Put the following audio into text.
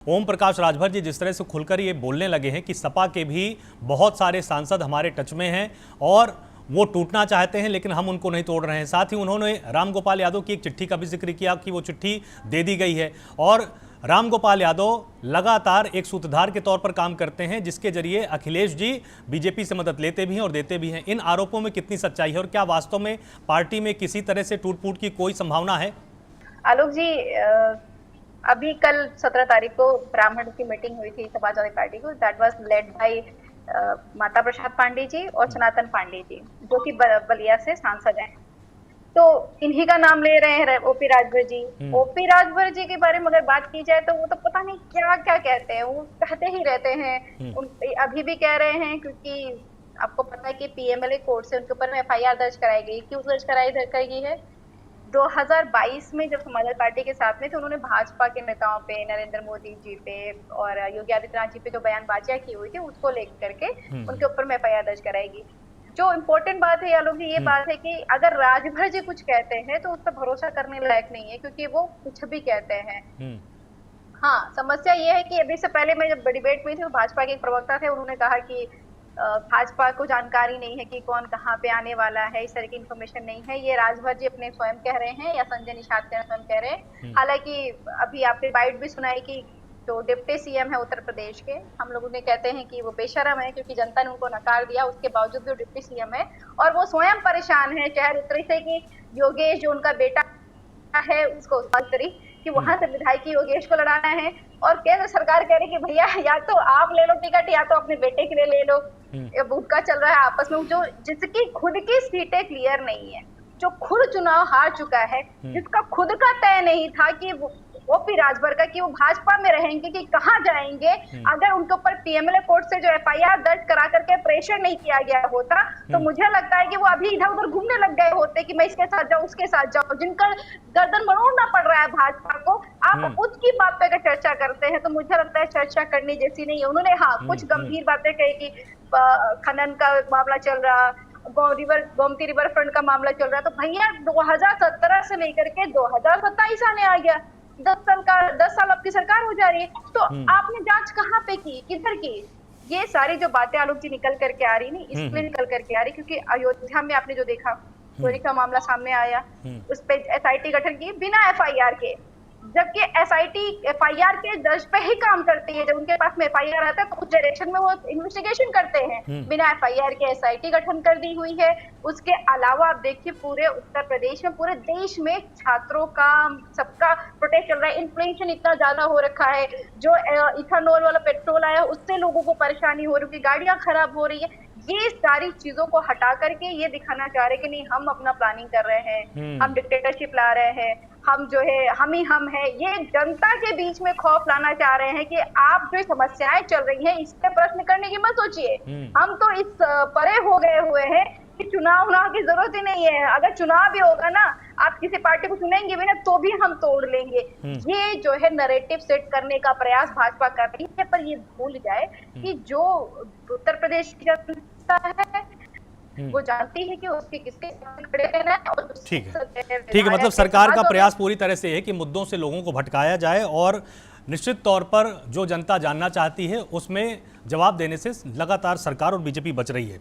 ओम प्रकाश राजभर जी जिस तरह से खुलकर ये बोलने लगे हैं कि सपा के भी बहुत सारे सांसद हमारे टच में हैं और वो टूटना चाहते हैं लेकिन हम उनको नहीं तोड़ रहे हैं। साथ ही उन्होंने रामगोपाल यादव की एक चिट्ठी का भी जिक्र किया कि वो चिट्ठी दे दी गई है और रामगोपाल यादव लगातार एक सूत्रधार के तौर पर काम करते हैं जिसके जरिए अखिलेश जी बीजेपी से मदद लेते भी हैं और देते भी हैं। इन आरोपों में कितनी सच्चाई है और क्या वास्तव में पार्टी में किसी तरह से टूट फूट की कोई संभावना है? आलोक जी, अभी कल 17 तारीख को ब्राह्मण की मीटिंग हुई थी समाजवादी पार्टी को। That was led by Mata Prasad Pandey ji और सनातन पांडे जी, जो कि बलिया से सांसद हैं। तो इन्हीं का नाम ले रहे हैं ओपी राजभर जी। ओपी राजभर जी के बारे में अगर बात की जाए तो वो तो पता नहीं क्या क्या कहते हैं, वो कहते ही रहते हैं। अभी भी कह रहे हैं क्योंकि आपको पता है कि पीएमएलए कोर्ट से उनके ऊपर एफआईआर दर्ज कराई गई। क्यों दर्ज कराई गई है? 2022 में जब समाजवादी पार्टी के साथ में थे, उन्होंने भाजपा के नेताओं पे, नरेंद्र मोदी जी पे और योगी आदित्यनाथ जी पे जो बयानबाजियां की हुई थी उसको लेकर के उनके ऊपर में एफआईआर दर्ज कराएगी। जो इम्पोर्टेंट बात है आलोक जी, ये बात है कि अगर राजभर जी कुछ कहते हैं तो उस पर भरोसा करने लायक नहीं है, क्योंकि वो कुछ भी कहते हैं। हाँ, समस्या ये है कि अभी से पहले मैं जब डिबेट में थी तो भाजपा के एक प्रवक्ता थे, उन्होंने कहा कि भाजपा को जानकारी नहीं है कि कौन कहाँ पे आने वाला है, इस तरह की इन्फॉर्मेशन नहीं है। ये राजभर जी अपने स्वयं कह रहे हैं या संजय निषाद स्वयं कह रहे हैं। हालांकि अभी आपने बाइट भी सुनाई कि जो डिप्टी सीएम है उत्तर प्रदेश के, हम लोग उन्हें कहते हैं कि वो बेशरम है क्योंकि जनता ने उनको नकार दिया, उसके बावजूद भी वो डिप्टी सीएम है और वो स्वयं परेशान है शहर उत्तरी से कि योगेश जो उनका बेटा है उसको उत्तरी कि वहां से विधायक योगेश को लड़ाना है। और केंद्र सरकार कह रही कि भैया या तो आप ले लो टिकट या तो अपने बेटे के लिए ले लो। भूखा चल रहा है आपस में, जो जिसकी खुद की सीटें क्लियर नहीं है, जो खुद चुनाव हार चुका है, जिसका खुद का तय नहीं था कि ओपी राजभर का कि वो भाजपा में रहेंगे कि कहाँ जाएंगे। अगर उनके ऊपर पीएमएलए कोर्ट से जो एफआईआर दर्ज करा करके प्रेशर नहीं किया गया होता तो मुझे लगता है कि वो अभी इधर उधर घूमने लग गए होते कि मैं इसके साथ जाऊं उसके साथ जाऊं। जिनका गर्दन मरोड़ना पड़ रहा है भाजपा को, आप उसकी बात पे अगर चर्चा करते हैं तो मुझे लगता है चर्चा करने जैसी नहीं है। उन्होंने हाँ कुछ गंभीर बातें कही कि खनन का मामला चल रहा, गोमती रिवर फ्रंट का मामला चल रहा, तो भैया 2017 से लेकर के 2027 आने आ गया, 10 साल आपकी सरकार हो जा रही है, तो आपने जांच कहाँ पे की, किधर की? ये सारी जो बातें आलोक जी निकल करके आ रही नहीं, इसलिए निकल करके आ रही क्योंकि अयोध्या में आपने जो देखा चोरी का मामला सामने आया, उस पे एसआईटी गठन की बिना एफआईआर के, जबकि एसआईटी एफआईआर के दर्ज पे ही काम करती है। जब उनके पास में एफआईआर आता है तो उस डायरेक्शन में वो इन्वेस्टिगेशन करते हैं। बिना एफआईआर के एसआईटी गठन कर दी हुई है। उसके अलावा आप देखिए पूरे उत्तर प्रदेश में, पूरे देश में छात्रों का सबका प्रोटेस्ट चल रहा है। इन्फ्लेशन इतना ज्यादा हो रखा है, जो इथेनॉल वाला पेट्रोल आया उससे लोगों को परेशानी हो रही है, गाड़ियां खराब हो रही है। ये सारी चीजों को हटा करके ये दिखाना चाह रहे हैं कि नहीं हम अपना प्लानिंग कर रहे हैं, हम डिक्टेटरशिप ला रहे हैं, हम जो है हम ही हम है। ये जनता के बीच में खौफ लाना चाह रहे हैं कि आप जो समस्याएं चल रही हैं इस पे प्रश्न करने की मत सोचिए। हम तो इस परे हो गए हुए हैं कि चुनाव की जरूरत ही नहीं है। अगर चुनाव भी होगा ना, आप किसी पार्टी को चुनेंगे भी ना तो भी हम तोड़ लेंगे। ये जो है नैरेटिव सेट करने का प्रयास भाजपा कर रही है, पर ये भूल जाए कि जो उत्तर प्रदेश की जनता है वो जानती है कि उसके किसके खड़े रहना है। और ठीक है, मतलब सरकार का प्रयास पूरी तरह से है कि मुद्दों से लोगों को भटकाया जाए और निश्चित तौर पर जो जनता जानना चाहती है उसमें जवाब देने से लगातार सरकार और बीजेपी बच रही है।